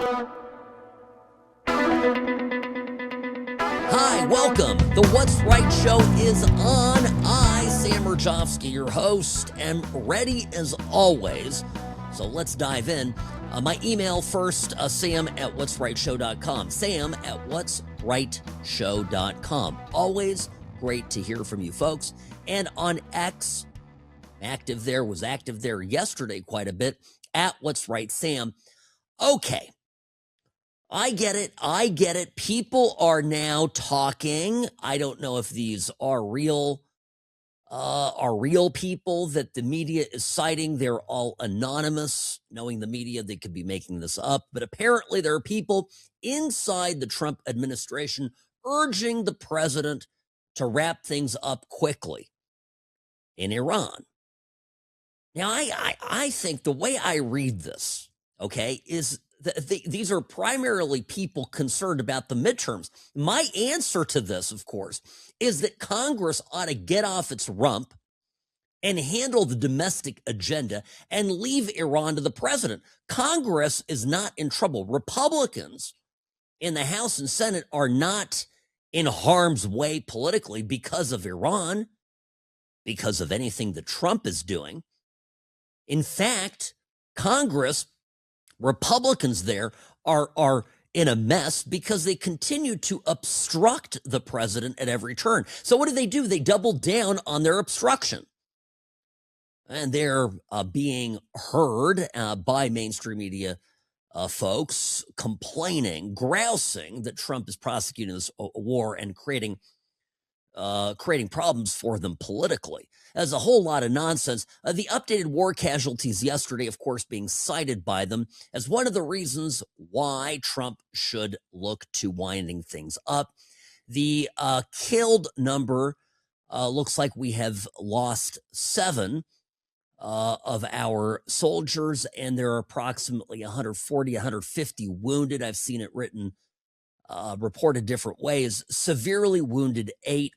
Hi, welcome. The What's Right show is on. I, Sam Mirejovsky, your host, am ready as always. So let's dive in. My email first, sam@whatsrightshow.com. sam@whatsrightshow.com. Always great to hear from you folks. And on X, was active there yesterday quite a bit, at What's Right Sam. Okay. I get it. People are now talking. I don't know if these are real people that the media is citing. They're all anonymous. Knowing the media, they could be making this up. But apparently there are people inside the Trump administration urging the president to wrap things up quickly in Iran. Now, I think the way I read this, okay, is these are primarily people concerned about the midterms. My answer to this, of course, is that Congress ought to get off its rump and handle the domestic agenda and leave Iran to the president. Congress is not in trouble. Republicans in the House and Senate are not in harm's way politically because of Iran, because of anything that Trump is doing. In fact, Congress, Republicans there are in a mess because they continue to obstruct the president at every turn. So what do? They double down on their obstruction. And they're being heard by mainstream media folks complaining, grousing that Trump is prosecuting this war and creating problems for them politically. There's a whole lot of nonsense. The updated war casualties yesterday, of course, being cited by them as one of the reasons why Trump should look to winding things up. The killed number looks like we have lost 7 of our soldiers, and there are approximately 140, 150 wounded. I've seen it reported different ways. Severely wounded 8.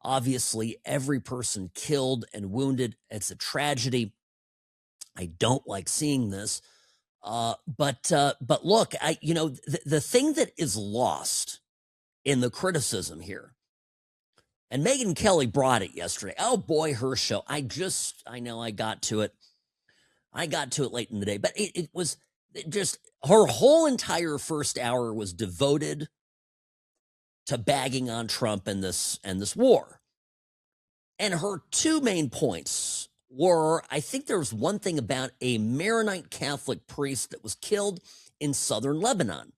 Obviously, every person killed and wounded, it's a tragedy. I don't like seeing this. But look, the thing that is lost in the criticism here, and Megyn Kelly brought it yesterday. Oh boy, her show. I know I got to it. I got to it late in the day, but it was just her whole entire first hour was devoted to bagging on Trump and this war. And her 2 main points were, I think there was one thing about a Maronite Catholic priest that was killed in southern Lebanon.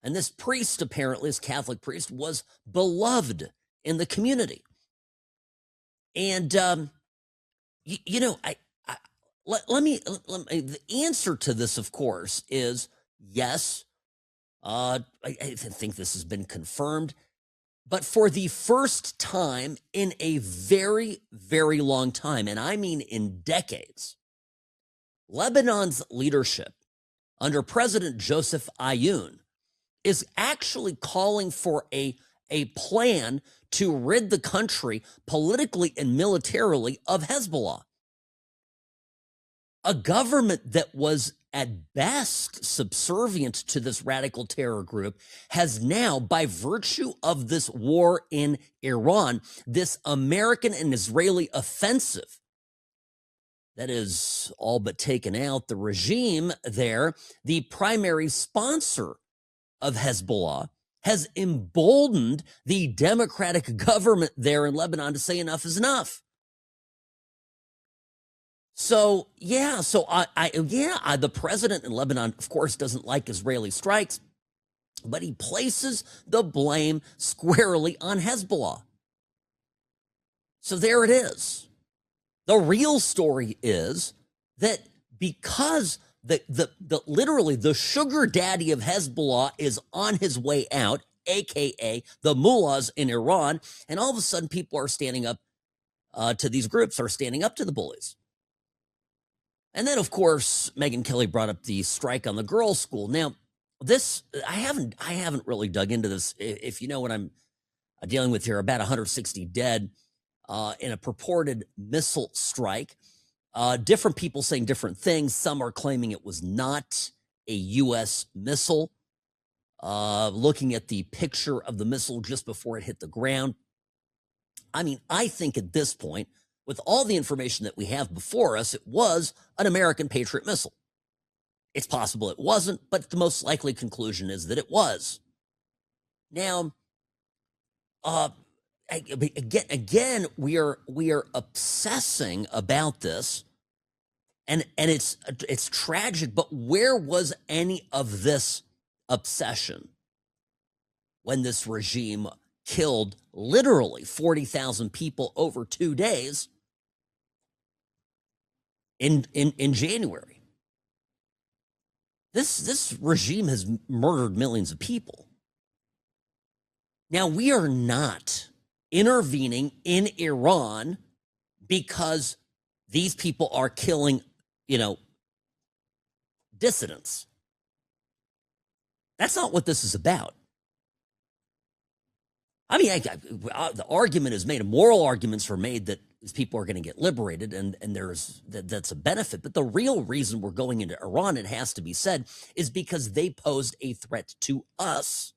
And this priest, apparently, this Catholic priest, was beloved in the community. And, the answer to this, of course, is yes. I think this has been confirmed. But for the first time in a very, very long time, and I mean in decades, Lebanon's leadership under President Joseph Aoun is actually calling for a plan to rid the country politically and militarily of Hezbollah. A government that was at best subservient to this radical terror group has now, by virtue of this war in Iran, this American and Israeli offensive that is all but taken out the regime there, the primary sponsor of Hezbollah, has emboldened the democratic government there in Lebanon to say enough is enough. So the president in Lebanon, of course, doesn't like Israeli strikes, but he places the blame squarely on Hezbollah. So there it is. The real story is that because literally the sugar daddy of Hezbollah is on his way out, aka the mullahs in Iran, and all of a sudden people are standing up to these groups, are standing up to the bullies. And then, of course, Megyn Kelly brought up the strike on the girls' school. Now, this I haven't really dug into this. If you know what I'm dealing with here, about 160 dead in a purported missile strike. Different people saying different things. Some are claiming it was not a U.S. missile. Looking at the picture of the missile just before it hit the ground. I mean, I think at this point, with all the information that we have before us, it was an American Patriot missile. It's possible it wasn't, but the most likely conclusion is that it was. Now, again, we are obsessing about this, and it's tragic. But where was any of this obsession when this regime killed literally 40,000 people over 2 days in January? This regime has murdered millions of people. Now, we are not intervening in Iran because these people are killing, dissidents. That's not what this is about. I mean, the argument is made, moral arguments are made that these people are going to get liberated, and that's a benefit. But the real reason we're going into Iran, it has to be said, is because they posed a threat to us.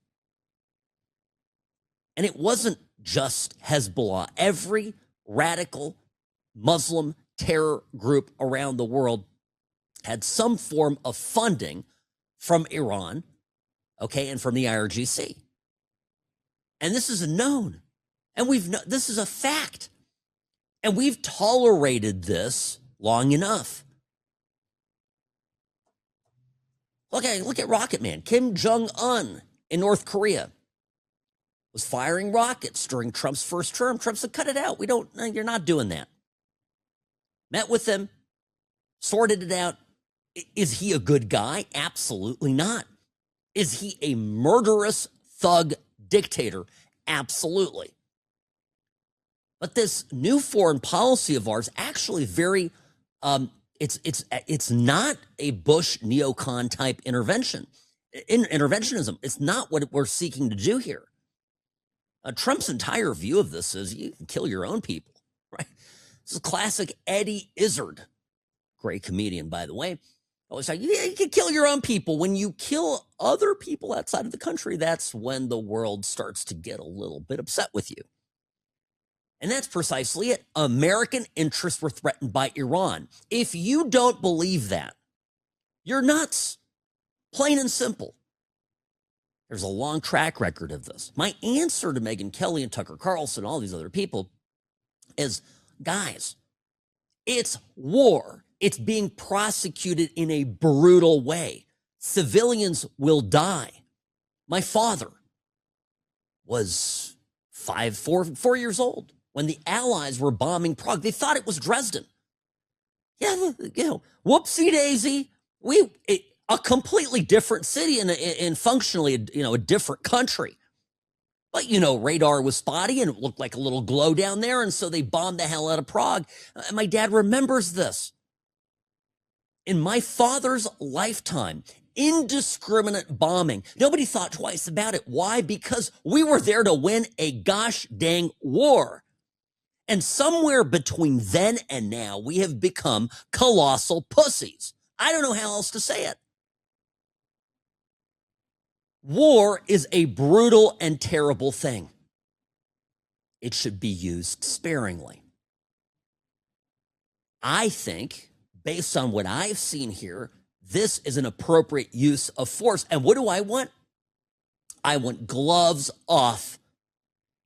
And it wasn't just Hezbollah. Every radical Muslim terror group around the world had some form of funding from Iran, and from the IRGC. And this is a known. And this is a fact. And we've tolerated this long enough. Look at Rocket Man. Kim Jong-un in North Korea was firing rockets during Trump's first term. Trump said, cut it out. You're not doing that. Met with him, sorted it out. Is he a good guy? Absolutely not. Is he a murderous thug dictator? Absolutely. But this new foreign policy of ours actually very, it's not a Bush neocon type interventionism. It's not what we're seeking to do here. Trump's entire view of this is you can kill your own people, right? This is classic Eddie Izzard, great comedian, by the way. Always like, yeah, you can kill your own people. When you kill other people outside of the country, that's when the world starts to get a little bit upset with you. And that's precisely it. American interests were threatened by Iran. If you don't believe that, you're nuts. Plain and simple. There's a long track record of this. My answer to Megyn Kelly and Tucker Carlson, all these other people, is, guys, it's war. It's being prosecuted in a brutal way. Civilians will die. My father was 4 years old when the Allies were bombing Prague. They thought it was Dresden. Yeah, whoopsie daisy. A completely different city and functionally, a different country. But, radar was spotty and it looked like a little glow down there. And so they bombed the hell out of Prague. My dad remembers this. In my father's lifetime, indiscriminate bombing. Nobody thought twice about it. Why? Because we were there to win a gosh dang war. And somewhere between then and now, we have become colossal pussies. I don't know how else to say it. War is a brutal and terrible thing. It should be used sparingly. I think, based on what I've seen here, this is an appropriate use of force. And what do I want? I want gloves off.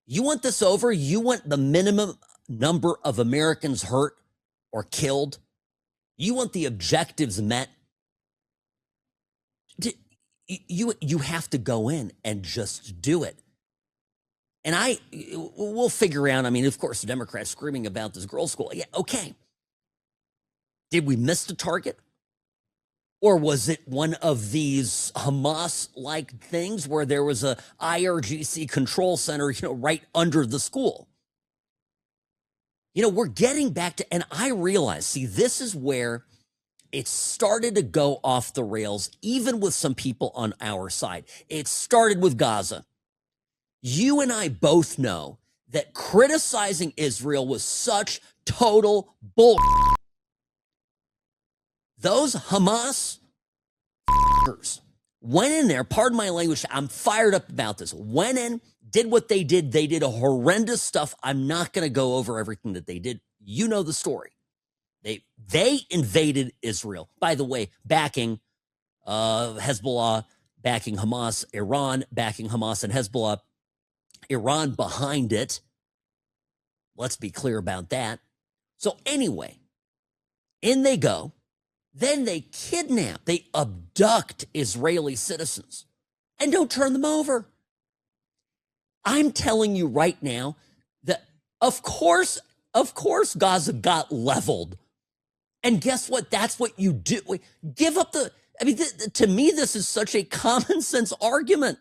You want this over? You want the minimum number of Americans hurt or killed? You want the objectives met? You have to go in and just do it. And we'll figure out, of course, the Democrats screaming about this girls' school. Yeah, okay. Did we miss the target? Or was it one of these Hamas-like things where there was a IRGC control center, right under the school? We're getting back to, and I realize, this is where it started to go off the rails, even with some people on our side. It started with Gaza. You and I both know that criticizing Israel was such total bullshit. Those Hamas went in there, pardon my language, I'm fired up about this, went in, did what they did a horrendous stuff. I'm not going to go over everything that they did. You know the story. They invaded Israel, by the way, backing Hezbollah, backing Hamas, Iran backing Hamas and Hezbollah, Iran behind it. Let's be clear about that. So anyway, in they go. Then they kidnap, they abduct Israeli citizens and don't turn them over. I'm telling you right now that of course Gaza got leveled. And guess what? That's what you do. Give up to me, this is such a common sense argument.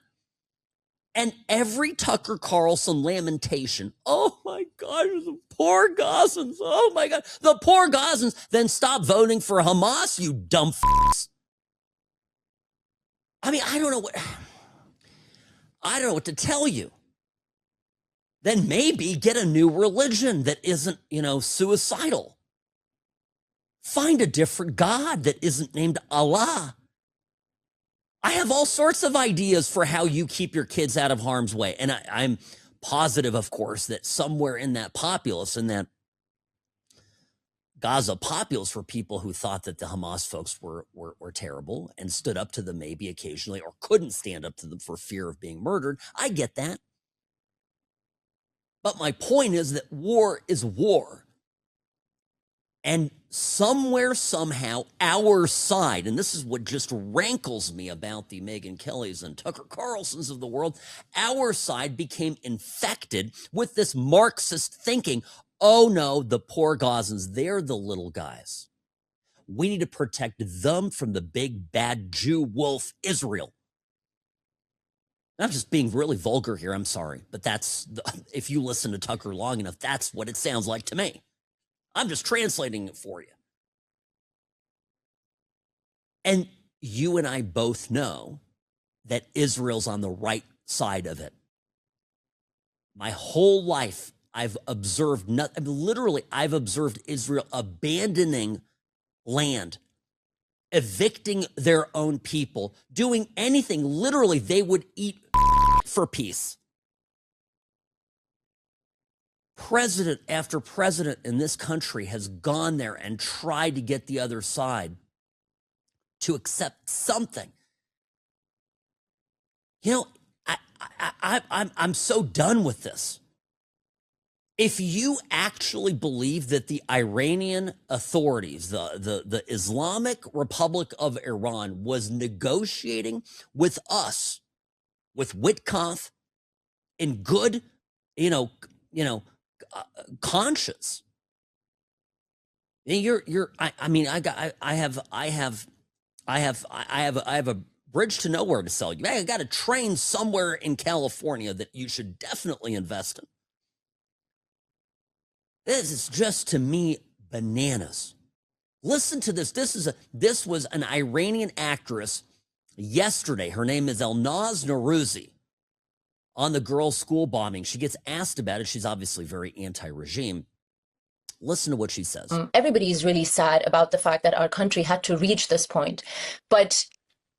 And every Tucker Carlson lamentation, oh my God, the poor Gazans, oh my God, the poor Gazans, then stop voting for Hamas, you dumb f***s. I mean, I don't know what to tell you. Then maybe get a new religion that isn't, suicidal. Find a different God that isn't named Allah. I have all sorts of ideas for how you keep your kids out of harm's way. And I'm positive, of course, that somewhere in that populace, in that Gaza populace, were people who thought that the Hamas folks were terrible and stood up to them maybe occasionally, or couldn't stand up to them for fear of being murdered. I get that. But my point is that war is war. And somewhere, somehow, our side, and this is what just rankles me about the Megyn Kellys and Tucker Carlsons of the world, our side became infected with this Marxist thinking. Oh no, the poor Gazans, they're the little guys. We need to protect them from the big bad Jew wolf Israel. I'm just being really vulgar here, I'm sorry. But if you listen to Tucker long enough, that's what it sounds like to me. I'm just translating it for you. And you and I both know that Israel's on the right side of it. My whole life, I've observed I've observed Israel abandoning land, evicting their own people, doing anything. Literally, they would eat for peace. President after president in this country has gone there and tried to get the other side to accept something. I'm so done with this. If you actually believe that the Iranian authorities, the Islamic Republic of Iran, was negotiating with us, with Witkoff, in good, conscience. I have a bridge to nowhere to sell you. I got a train somewhere in California that you should definitely invest in. This is just, to me, bananas. Listen to this. This was an Iranian actress yesterday. Her name is Elnaz Nourouzi. On the girls' school bombing, she gets asked about it. She's obviously very anti-regime. Listen to what she says. Everybody is really sad about the fact that our country had to reach this point. But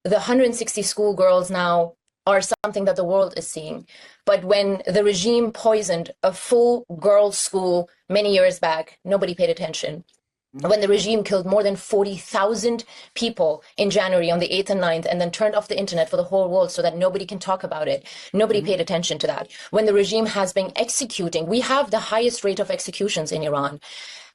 the 160 schoolgirls now are something that the world is seeing. But when the regime poisoned a full girls' school many years back, nobody paid attention. When the regime killed more than 40,000 people in January on the 8th and 9th, and then turned off the internet for the whole world so that nobody can talk about it, nobody paid attention to that. When the regime has been executing, we have the highest rate of executions in Iran.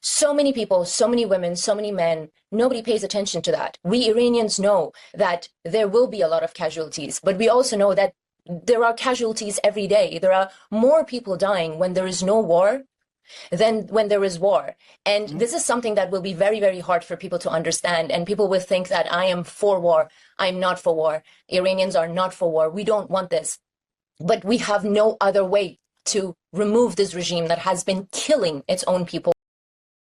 So many people, so many women, so many men, nobody pays attention to that. We Iranians know that there will be a lot of casualties, but we also know that there are casualties every day. There are more people dying when there is no war than when there is war. And this is something that will be very, very hard for people to understand. And people will think that I am for war. I'm not for war. Iranians are not for war. We don't want this. But we have no other way to remove this regime that has been killing its own people.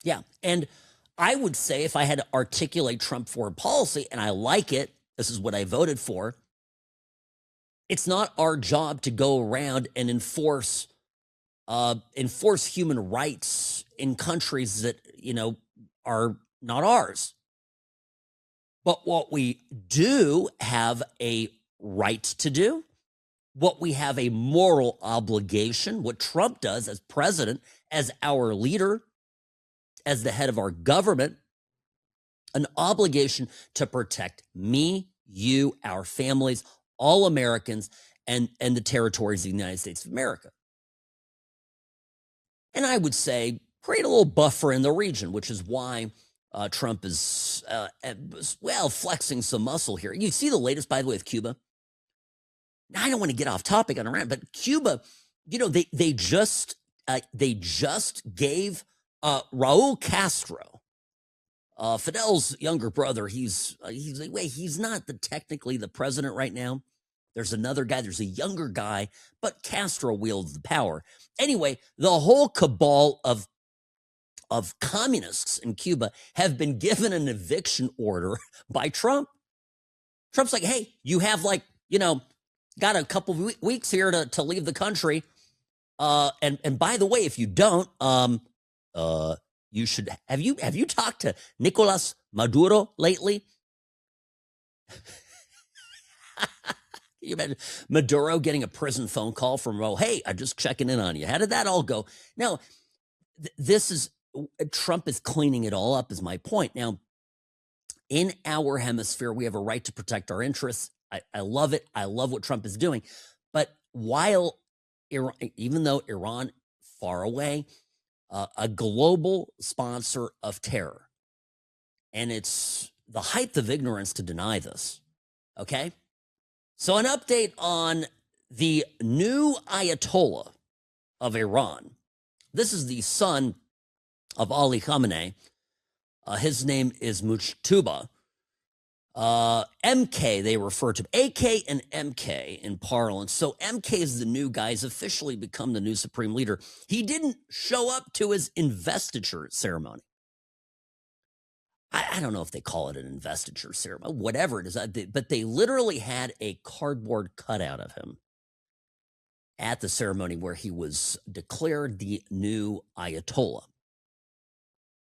Yeah. And I would say, if I had to articulate Trump foreign policy, and I like it, this is what I voted for, it's not our job to go around and enforce human rights in countries that, are not ours. But what we do have a right to do, what we have a moral obligation, what Trump does as president, as our leader, as the head of our government, an obligation to protect me, you, our families, all Americans, and the territories of the United States of America. And I would say create a little buffer in the region, which is why Trump is, flexing some muscle here. You see the latest, by the way, with Cuba. Now, I don't want to get off topic on Iran, but Cuba, they just gave Raul Castro, Fidel's younger brother. He's not technically the president right now. There's another guy. There's a younger guy, but Castro wields the power. Anyway, the whole cabal of communists in Cuba have been given an eviction order by Trump. Trump's like, hey, you have got a couple of weeks here to leave the country. And by the way, if you don't, you should have you talked to Nicolas Maduro lately? You imagine Maduro getting a prison phone call from, hey, I'm just checking in on you. How did that all go? Now, Trump is cleaning it all up, is my point. Now, in our hemisphere, we have a right to protect our interests. I love it. I love what Trump is doing. But while Iran, even though Iran, far away, a global sponsor of terror, and it's the height of ignorance to deny this, okay? So an update on the new Ayatollah of Iran. This is the son of Ali Khamenei. His name is Mujtaba. MK, they refer to AK and MK in parlance. So MK is the new guy. He's officially become the new supreme leader. He didn't show up to his investiture ceremony. I don't know if they call it an investiture ceremony, whatever it is, but they literally had a cardboard cutout of him at the ceremony where he was declared the new Ayatollah.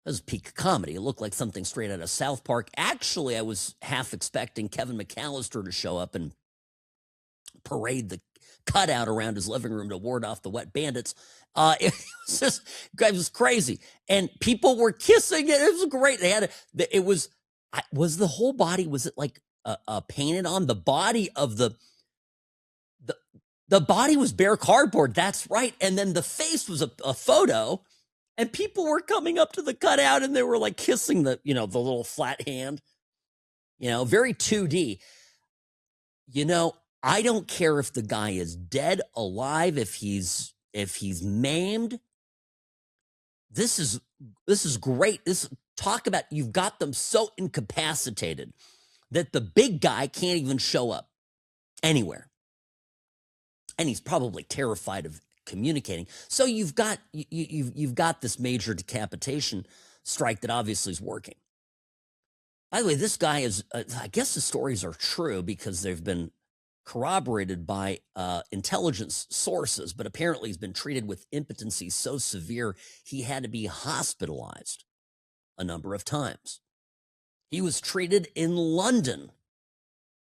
It was peak comedy. It looked like something straight out of South Park. Actually, I was half expecting Kevin McAllister to show up and parade the cutout around his living room to ward off the wet bandits. It was crazy. And people were kissing it. It was great. Was the whole body, was it like painted on? The body of the body was bare cardboard. That's right. And then the face was a photo. And people were coming up to the cutout and they were like kissing the little flat hand, very 2D. I don't care if the guy is dead, alive, if he's maimed. This is great. Talk about, you've got them so incapacitated that the big guy can't even show up anywhere. And he's probably terrified of communicating. So you've got this major decapitation strike that obviously is working. By the way, this guy is, I guess the stories are true because they've been corroborated by intelligence sources, but apparently he's been treated with impotency so severe he had to be hospitalized a number of times. He was treated in London.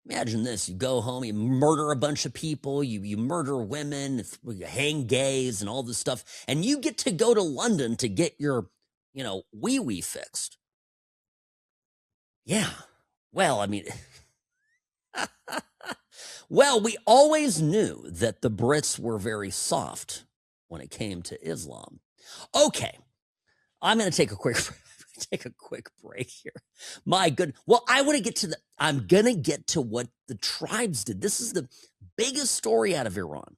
Imagine this, you go home, you murder a bunch of people, you murder women, you hang gays and all this stuff, and you get to go to London to get your, wee-wee fixed. Yeah, well, I mean, well, we always knew that the Brits were very soft when it came to Islam. Okay, I'm going to take a quick break here. My good. Well, I'm going to get to what the tribes did. This is the biggest story out of Iran.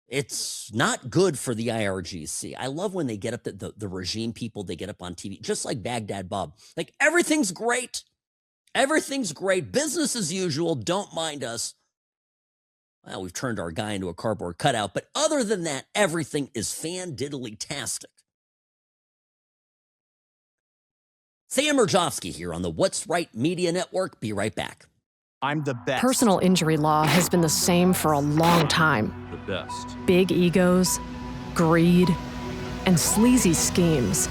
It's not good for the IRGC. I love when they get up, the regime people, they get up on TV, just like Baghdad Bob. Like, everything's great. Everything's great. Business as usual. Don't mind us. Well, we've turned our guy into a cardboard cutout. But other than that, everything is fan-diddly-tastic. Sam Mirejovsky here on the What's Right Media Network. Be right back. I'm the best. Personal injury law has been the same for a long time. The best. Big egos, greed, and sleazy schemes.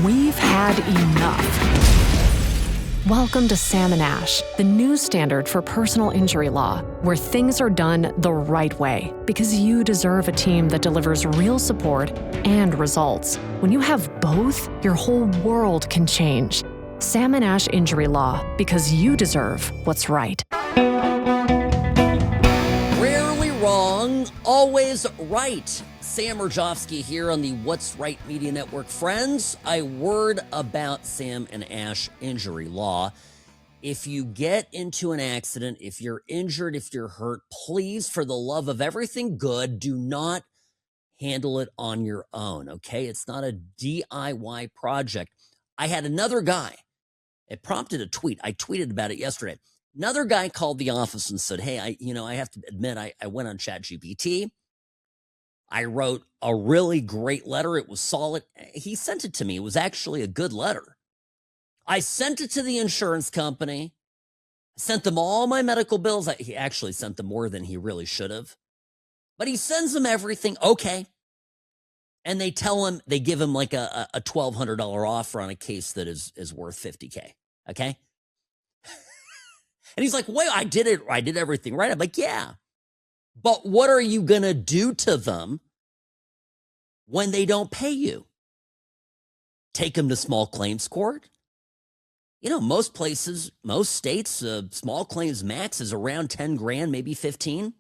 We've had enough. Welcome to Sam and Ash, the new standard for personal injury law, where things are done the right way, because you deserve a team that delivers real support and results. When you have both, your whole world can change. Sam and Ash Injury Law, because you deserve what's right. Rarely wrong, always right. Sam Mirejovsky here on the What's Right Media Network. Friends, a word about Sam and Ash Injury Law. If you get into an accident, if you're injured, if you're hurt, please, for the love of everything good, do not handle it on your own, okay? It's not a DIY project. I had another guy. It prompted a tweet. I tweeted about it yesterday. Another guy called the office and said, hey, I have to admit, I went on ChatGPT. I wrote a really great letter. It was solid. He sent it to me. It was actually a good letter. I sent it to the insurance company. I sent them all my medical bills. He actually sent them more than he really should have. But he sends them everything. Okay. And they give him like a $1,200 offer on a case that is worth $50K. Okay. And he's like, wait, I did everything right. I'm like, yeah. But what are you going to do to them when they don't pay you? Take them to small claims court? Most places, most states, small claims max is around 10 grand, maybe 15.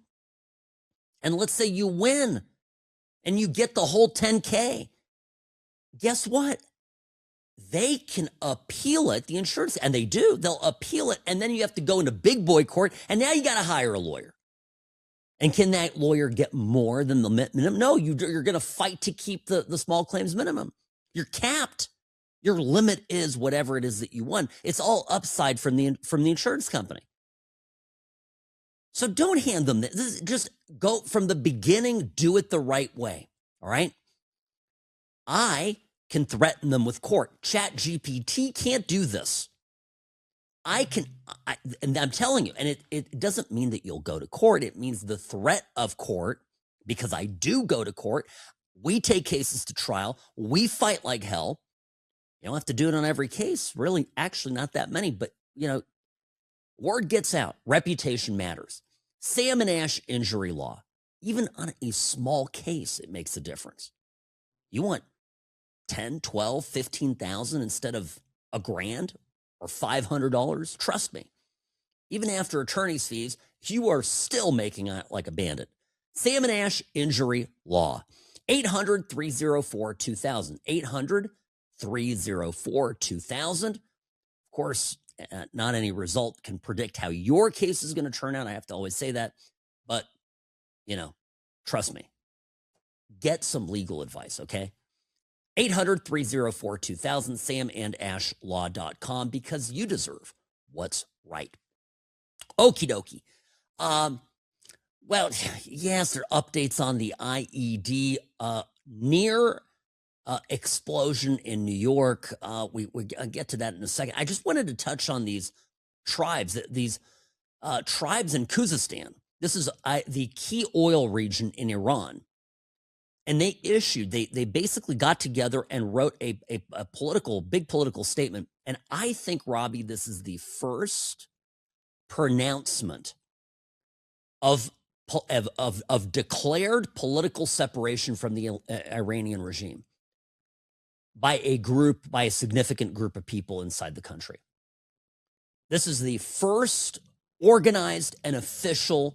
And let's say you win and you get the whole 10K. Guess what? They can appeal it, the insurance, and they do. They'll appeal it, and then you have to go into big boy court, and now you got to hire a lawyer. And can that lawyer get more than the minimum? No, you're going to fight to keep the small claims minimum. You're capped. Your limit is whatever it is that you won. It's all upside from the insurance company. So don't hand them this. Just go from the beginning, do it the right way. All right? I can threaten them with court. ChatGPT can't do this. And I'm telling you, and it doesn't mean that you'll go to court. It means the threat of court, because I do go to court. We take cases to trial. We fight like hell. You don't have to do it on every case. Really, actually not that many, but word gets out. Reputation matters. Sam and Ash Injury Law. Even on a small case, it makes a difference. You want 10, 12, 15,000 instead of $1,000 or $500? Trust me. Even after attorney's fees, you are still making out like a bandit. Sam and Ash Injury Law. 800-304-2000. 800-304-2000. Of course, not any result can predict how your case is going to turn out. I have to always say that. But, trust me. Get some legal advice, okay? 800-304-2000, samandashlaw.com, because you deserve what's right. Okie dokie. Well, yes, there are updates on the IED near explosion in New York. We get to that in a second. I just wanted to touch on these tribes in Khuzestan. This is the key oil region in Iran. And they basically got together and wrote a big political statement. And I think, Robbie, this is the first pronouncement of declared political separation from the Iranian regime by a significant group of people inside the country. This is the first organized and official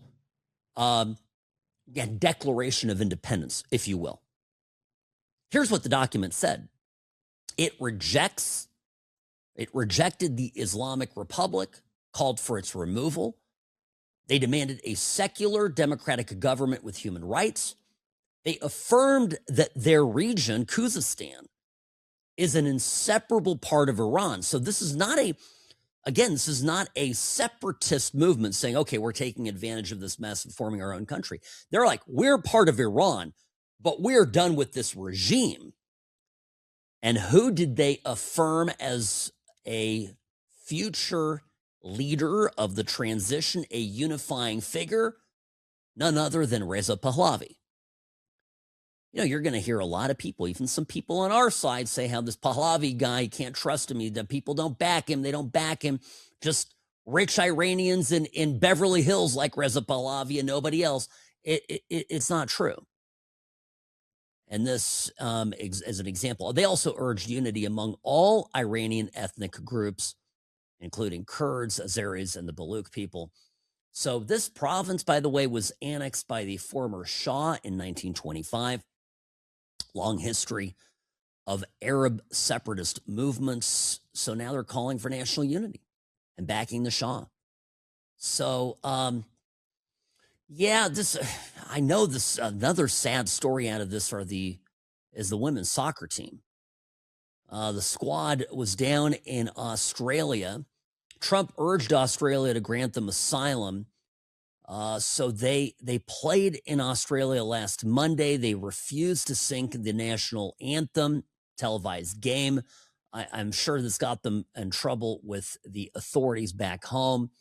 declaration of independence, if you will. Here's what the document said. It rejected the Islamic Republic, called for its removal. They demanded a secular democratic government with human rights. They affirmed that their region, Khuzestan, is an inseparable part of Iran. So this is not a separatist movement saying, okay, we're taking advantage of this mess and forming our own country. They're like, we're part of Iran, but we're done with this regime. And who did they affirm as a future leader of the transition, a unifying figure? None other than Reza Pahlavi. you're going to hear a lot of people, even some people on our side, say how this Pahlavi guy, you can't trust him. That people don't back him. They don't back him. Just rich Iranians in Beverly Hills like Reza Pahlavi and nobody else. It's not true. And this, as an example, they also urged unity among all Iranian ethnic groups, including Kurds, Azeris, and the Baluch people. So this province, by the way, was annexed by the former Shah in 1925. Long history of Arab separatist movements. So now they're calling for national unity and backing the Shah. So, yeah, I know this. Another sad story out of this is the women's soccer team. The squad was down in Australia. Trump urged Australia to grant them asylum. So they played in Australia last Monday. They refused to sing the national anthem, televised game. I'm sure this got them in trouble with the authorities back home.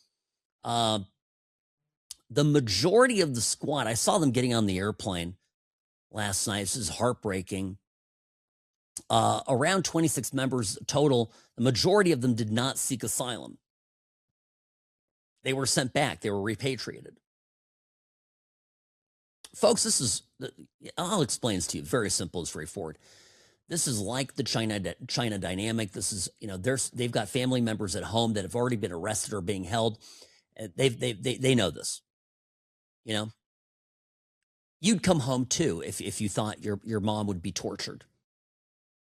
The majority of the squad, I saw them getting on the airplane last night. This is heartbreaking. Around 26 members total. The majority of them did not seek asylum. They were sent back. They were repatriated. Folks, I'll explain this to you. Very simple and straightforward. This is like the China dynamic. This is, they've got family members at home that have already been arrested or being held. They know this. You'd come home too if you thought your mom would be tortured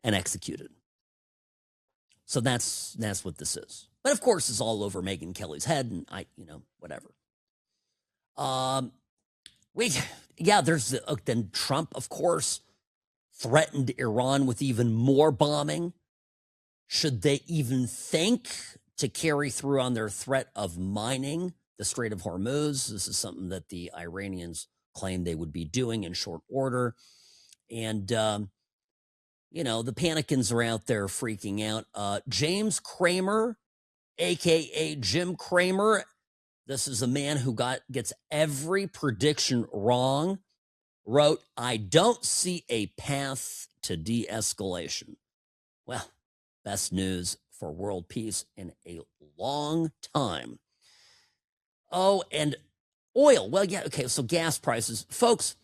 and executed. So that's what this is. But of course, it's all over Megyn Kelly's head, and whatever. Then Trump, of course, threatened Iran with even more bombing. Should they even think to carry through on their threat of mining the Strait of Hormuz? This is something that the Iranians claim they would be doing in short order. And, the Panicans are out there freaking out. James Cramer, a.k.a. Jim Cramer, this is a man who gets every prediction wrong, wrote, "I don't see a path to de-escalation." Well, best news for world peace in a long time. Oh, and oil. Well, yeah, okay, so gas prices. Folks,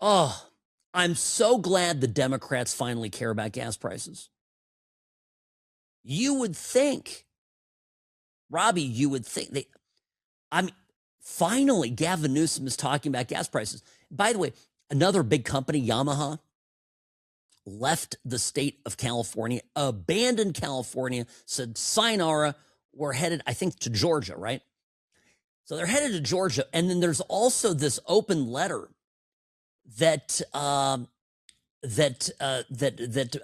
I'm so glad the Democrats finally care about gas prices. You would think, Robbie, finally Gavin Newsom is talking about gas prices. By the way, another big company, Yamaha, left the state of California, abandoned California, said, sayonara, we're headed, I think, to Georgia, right? So they're headed to Georgia. And then there's also this open letter that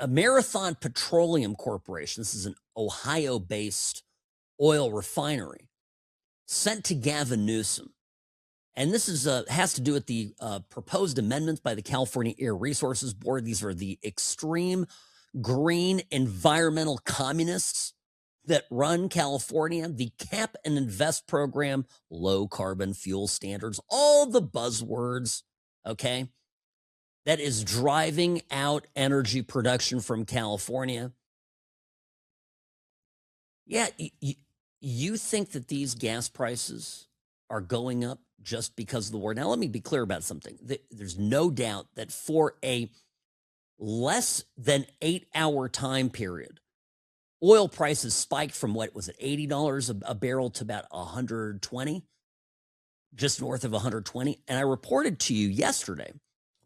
Marathon Petroleum Corporation, this is an Ohio-based oil refinery, sent to Gavin Newsom. And this has to do with the proposed amendments by the California Air Resources Board. These are the extreme green environmental communists that run California, the Cap and Invest program, low carbon fuel standards, all the buzzwords, okay, that is driving out energy production from California. Yeah, you think that these gas prices are going up just because of the war? Now, let me be clear about something. There's no doubt that for a less than 8-hour time period, oil prices spiked from what was it, $80 a barrel to about 120, just north of 120. And I reported to you yesterday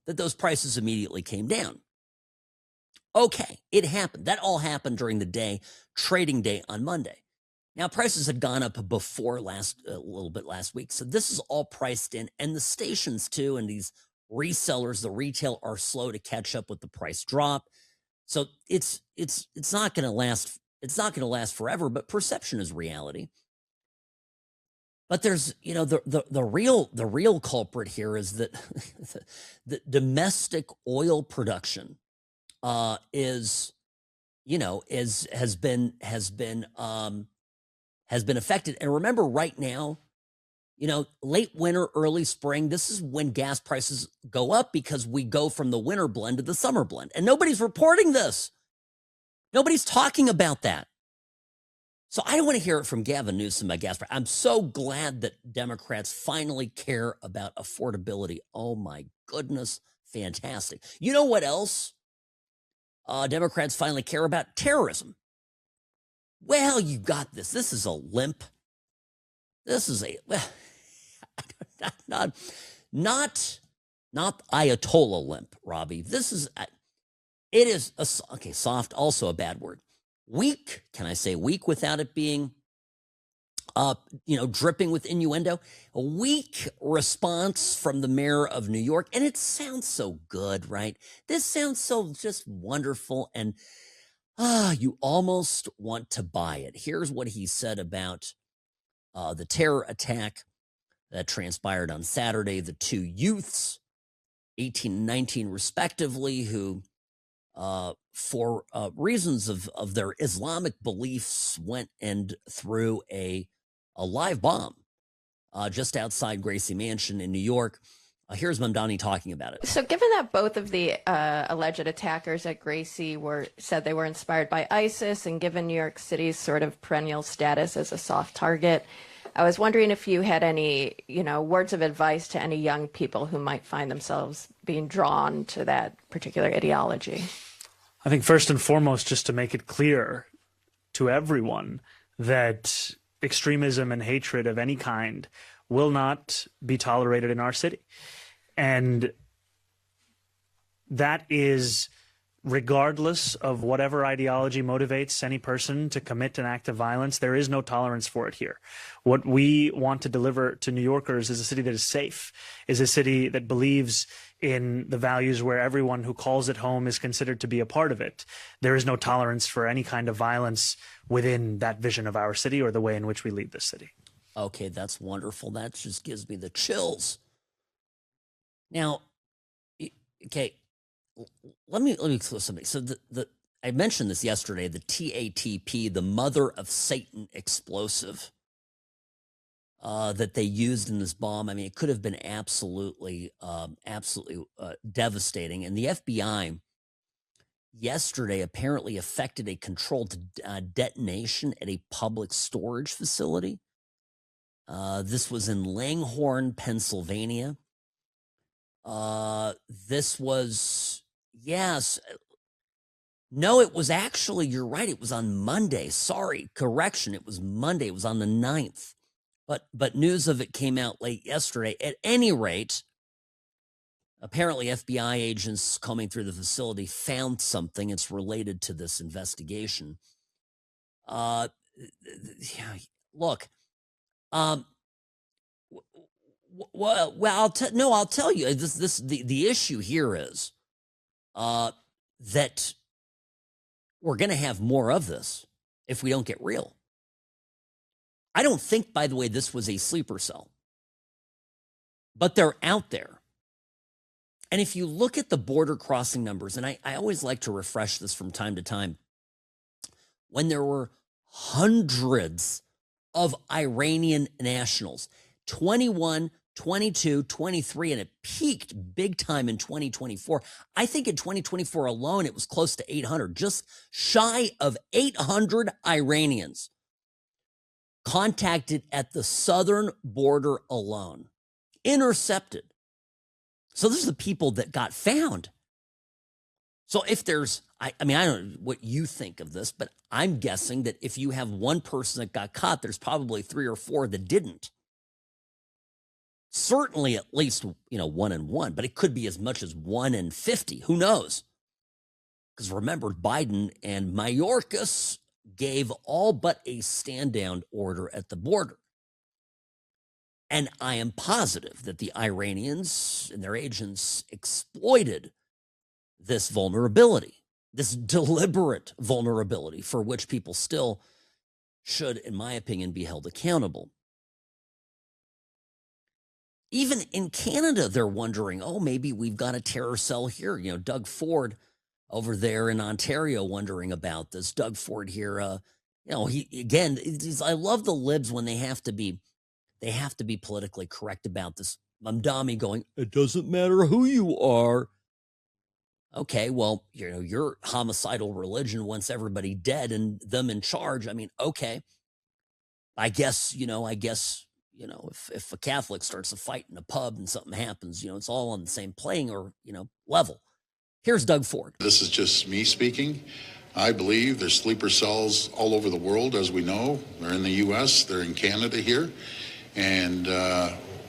that those prices immediately came down. Okay, it happened. That all happened during the day, trading day on Monday. Now, prices had gone up before a little bit last week. So this is all priced in, and the stations too, and these resellers, the retail, are slow to catch up with the price drop. So it's not going to last. It's not going to last forever, but perception is reality. But there's, the real culprit here is that the domestic oil production has been affected. And remember, right now, late winter, early spring, this is when gas prices go up because we go from the winter blend to the summer blend. And nobody's reporting this. Nobody's talking about that. So I don't want to hear it from Gavin Newsom about gas prices. I'm so glad that Democrats finally care about affordability. Oh my goodness, fantastic. You know what else Democrats finally care about? Terrorism. Well, you got this. This is a limp. This is not Ayatollah limp, Robbie. This is it is okay. Soft, also a bad word. Weak. Can I say weak without it being, dripping with innuendo? A weak response from the mayor of New York, and it sounds so good, right? This sounds so just wonderful, and you almost want to buy it. Here's what he said about the terror attack that transpired on Saturday. The two youths, 18 and 19 respectively, who for reasons of their Islamic beliefs went and threw a live bomb just outside Gracie Mansion in New York. Here's Mamdani talking about it. So given that both of the alleged attackers at Gracie said they were inspired by ISIS, and given New York City's sort of perennial status as a soft target, I was wondering if you had any, words of advice to any young people who might find themselves being drawn to that particular ideology. I think first and foremost, just to make it clear to everyone that extremism and hatred of any kind will not be tolerated in our city. And that is regardless of whatever ideology motivates any person to commit an act of violence. There is no tolerance for it here. What we want to deliver to New Yorkers is a city that is safe, is a city that believes in the values where everyone who calls it home is considered to be a part of it. There is no tolerance for any kind of violence within that vision of our city or the way in which we lead this city. Okay, that's wonderful. That just gives me the chills. Now, okay, let me close something. So I mentioned this yesterday, the TATP, the mother of Satan explosive that they used in this bomb. I mean, it could have been absolutely devastating. And the FBI yesterday apparently effected a controlled detonation at a public storage facility. This was in Langhorne, Pennsylvania. This was, no, it was actually, you're right, it was on Monday. Sorry, correction, it was Monday. It was on the 9th. But news of it came out late yesterday. At any rate, apparently FBI agents combing through the facility found something. It's related to this investigation. Look, well, I'll tell you. The issue here is that we're going to have more of this if we don't get real. I don't think, by the way, this was a sleeper cell, but they're out there. And if you look at the border crossing numbers, and I always like to refresh this from time to time, when there were hundreds of Iranian nationals, 21, 22, 23, and it peaked big time in 2024. I think in 2024 alone, it was close to 800, just shy of 800 Iranians contacted at the southern border alone, intercepted. So this is the people that got found. So if there's, I mean, I don't know what you think of this, but I'm guessing that if you have one person that got caught, there's probably 3 or 4 that didn't. Certainly at least, 1 in 1, but it could be as much as 1 in 50. Who knows? Because remember, Biden and Mayorkas gave all but a stand-down order at the border. And I am positive that the Iranians and their agents exploited this vulnerability, this deliberate vulnerability for which people still should, in my opinion, be held accountable. Even in Canada, they're wondering, maybe we've got a terror cell here. Doug Ford over there in Ontario wondering about this. Doug Ford here, I love the libs when they have to be They have to be politically correct about this. Mamdani going, it doesn't matter who you are. Okay, well, your homicidal religion wants everybody dead and them in charge. I mean, okay. I guess, if a Catholic starts a fight in a pub and something happens, it's all on the same playing or, level. Here's Doug Ford. This is just me speaking. I believe there's sleeper cells all over the world, as we know. They're in the U.S., they're in Canada here, and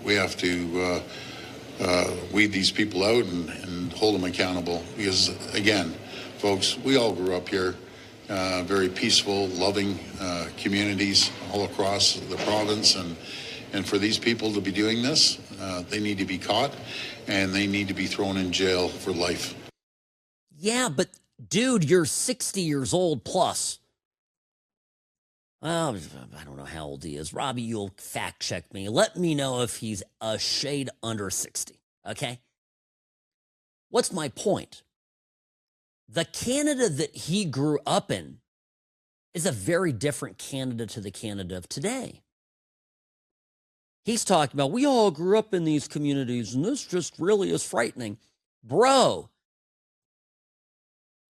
we have to weed these people out and hold them accountable. Because, again, folks, we all grew up here, very peaceful, loving communities all across the province, and for these people to be doing this, they need to be caught, and they need to be thrown in jail for life. Yeah, but dude, you're 60 years old plus. Well, I don't know how old he is. Robbie, you'll fact check me. Let me know if he's a shade under 60, okay? What's my point? The Canada that he grew up in is a very different Canada to the Canada of today. He's talking about, we all grew up in these communities, and this just really is frightening. Bro,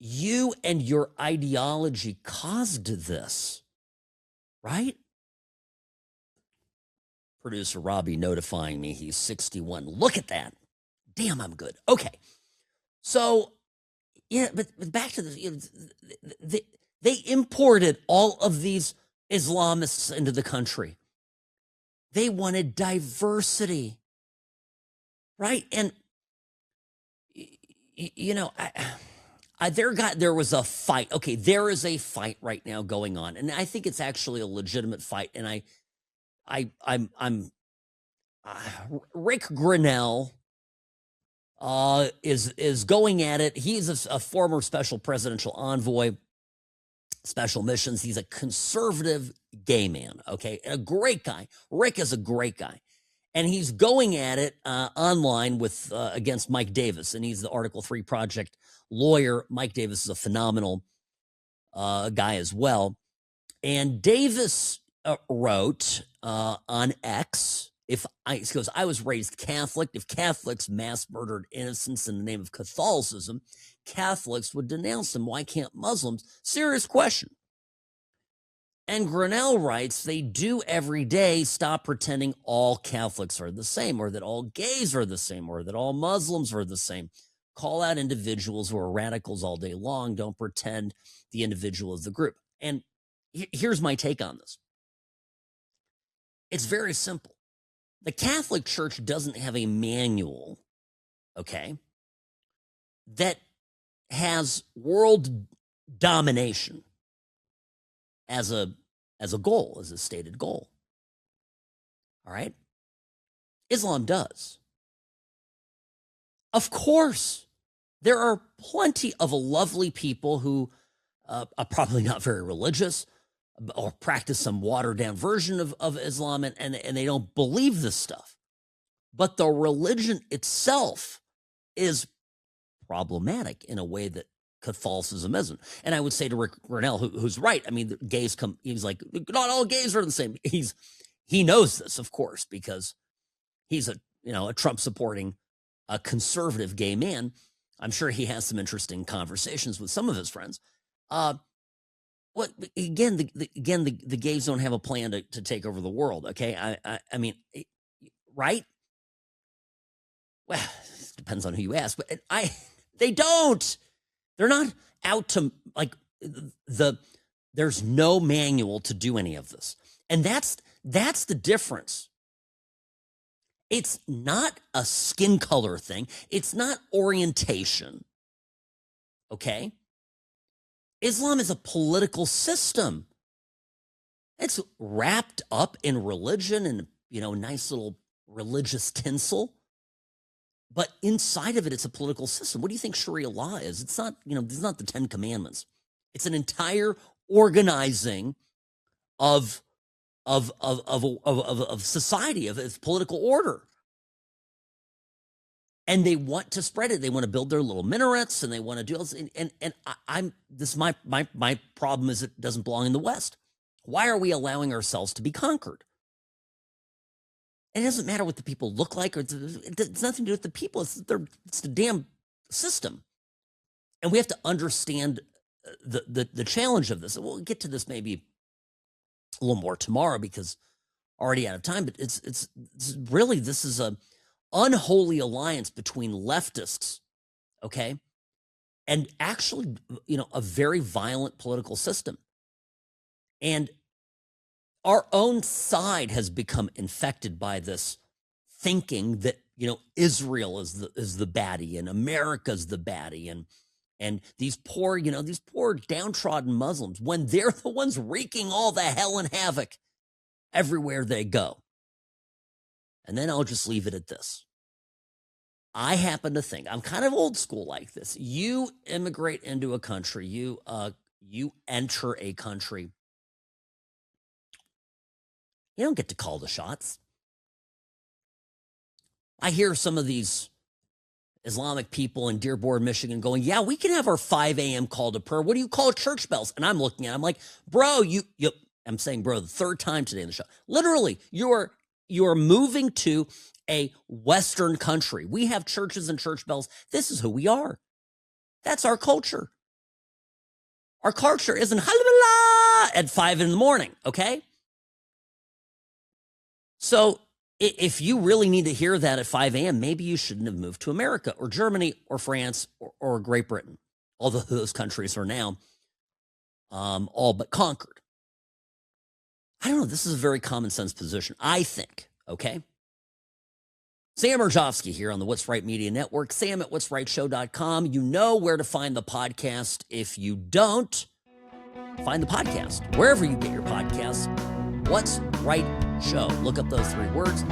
you and your ideology caused this, right? Producer Robbie notifying me he's 61. Look at that. Damn, I'm good. Okay. So, yeah, but back to this. They imported all of these Islamists into the country. They wanted diversity, right? And, there was a fight. Okay, there is a fight right now going on, and I think it's actually a legitimate fight. And I'm Rick Grinnell is going at it. He's a former special presidential envoy, special missions. He's a conservative gay man. Okay, a great guy. Rick is a great guy. And he's going at it online with against Mike Davis, and he's the Article 3 Project lawyer. Mike Davis is a phenomenal guy as well. And Davis wrote on X, he goes, I was raised Catholic. If Catholics mass murdered innocents in the name of Catholicism, Catholics would denounce them. Why can't Muslims? Serious question. And Grinnell writes, they do every day. Stop pretending all Catholics are the same, or that all gays are the same, or that all Muslims are the same. Call out individuals who are radicals all day long. Don't pretend the individual is the group. And here's my take on this. It's very simple. The Catholic Church doesn't have a manual, okay, that has world domination as a goal, as a stated goal. All right? Islam does. Of course, there are plenty of lovely people who are probably not very religious or practice some watered-down version of Islam, and they don't believe this stuff. But the religion itself is problematic in a way that Catholicism isn't. And I would say to Rick Grinnell, who's right. I mean, the gays he's like, not all gays are the same. He knows this, of course, because he's a Trump supporting, a conservative gay man. I'm sure he has some interesting conversations with some of his friends. The gays don't have a plan to take over the world. Okay. I mean, right. Well, it depends on who you ask, but they don't. They're not out to there's no manual to do any of this. And that's the difference. It's not a skin color thing. It's not orientation. Okay? Islam is a political system. It's wrapped up in religion and, nice little religious tinsel. But inside of it, it's a political system. What do you think Sharia law is? It's not, it's not the 10 Commandments. It's an entire organizing of society, of political order. And they want to spread it. They want to build their little minarets, and they want to do this. My problem is it doesn't belong in the West. Why are we allowing ourselves to be conquered? And it doesn't matter what the people look like, or it's nothing to do with the people. It's the damn system. And we have to understand the challenge of this. We'll get to this maybe a little more tomorrow because already out of time. But it's really, this is a unholy alliance between leftists, okay, and actually, a very violent political system. And our own side has become infected by this thinking that, Israel is the baddie and America's the baddie, and these poor downtrodden Muslims, when they're the ones wreaking all the hell and havoc everywhere they go. And then I'll just leave it at this. I happen to think, I'm kind of old school like this. You immigrate into a country, you enter a country. You don't get to call the shots. I hear some of these Islamic people in Dearborn, Michigan going, yeah, we can have our 5 a.m. call to prayer. What do you call church bells? And I'm looking at it, I'm like, bro, I'm saying, bro, the third time today in the show. Literally, you're moving to a Western country. We have churches and church bells. This is who we are. That's our culture. Our culture isn't at 5 in the morning, okay? So if you really need to hear that at 5 a.m., maybe you shouldn't have moved to America or Germany or France or Great Britain, although those countries are now all but conquered. I don't know. This is a very common sense position, I think, okay? Sam Mirejovsky here on the What's Right Media Network, Sam at what'srightshow.com. You know where to find the podcast. If you don't, find the podcast wherever you get your podcasts. What's Right Show. Look up those 3 words.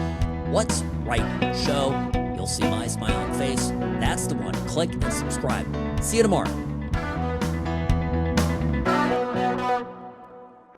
What's Right Show. You'll see my smiling face. That's the one. Click and subscribe. See you tomorrow.